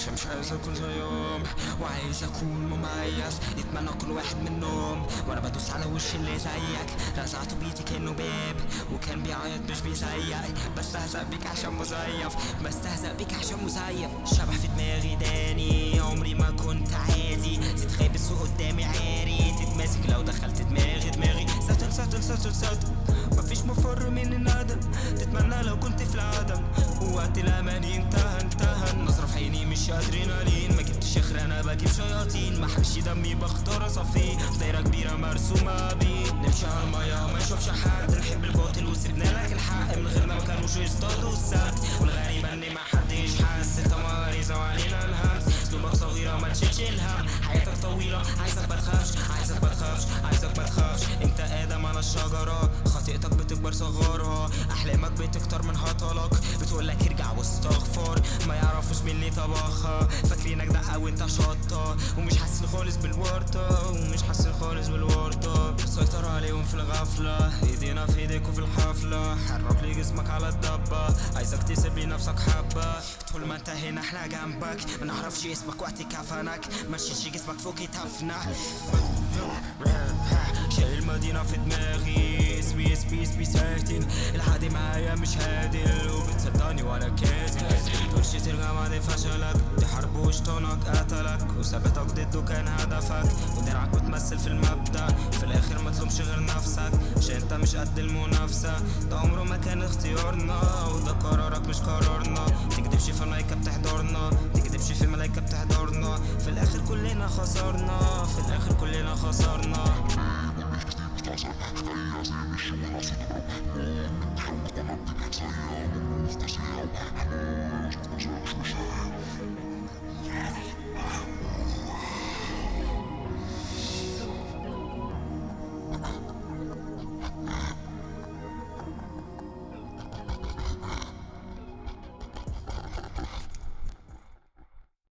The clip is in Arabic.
عشان مش عايز اكون زيهم وعايز اكون مميز، يتمنى كل واحد منهم وانا بدوس على وش اللي زيك. رزعته بيتي كانه باب وكان بيعيط مش بيزيق، بستهزأ بيك عشان مزيف، بستهزأ بيك عشان مزيف. شبح في دماغي داني عمري ما كنت عادي، تتخابس وقدامي عاري، تتماسك لو دخلت دماغي ساتل مفيش مفر من الندم، تتمنى لو كنت في العدم، وقت الأمان انتهى النظرة في عيني مش ادرينالين، ما جبتش اخر انا بجيب شياطين، ما حرقش دمي بختار اصفيه، دايرة كبيرة مرسومة بيه، نمشي على المية ما نشوفش حد، نحب الباطل وسيبنا لك الحق، من غيرنا ما كانوش يصطادوا السمك، والغريب ان ما حدش حس، انت مريضة وعلينا الهمس، ذنوبك صغيرة ما تشيلش الهم، حياتك طويلة عايزك ما تخافش، انت ادم على الشجرة، خطيئتك بتكبر صغارها، احلامك بتكتر من هطلك، بتقولك ارجع واستغفر، ما يعرفوش مين اللي طبخها، فاكرينك دقة وانت شطة، ومش حاسين خالص بالورطة، سيطر عليهم في الغفلة، ايدينا في ايديك وفي الحفلة، حرك لي جسمك على الدبة، عايزك تسيب لي نفسك حبة، طول ما انت هنا احنا جنبك، ما نعرفش اسمك وقت كفنك، ما نشيلش جسمك فوق كتافنا، شايل مدينة في دماغي، اسمي ساكتين، العادي معايا مش هادل، وبتصدقني وانا كاتب، تقولش ترجع بعد فشلك، دي حرب وشطانك قتلك، وثبتك ضده كان هدفك، ودرعك بتمثل في المبدأ، في الاخر ما تلومش غير نفسك، عشان انت مش قد المنافسة، ده عمره ما كان اختيارنا، وده قرارك مش قرارنا، تكدبش في ملايكة بتحضرنا، تكدبش في ملايكة بتحضرنا، في الاخر كلنا خسرنا،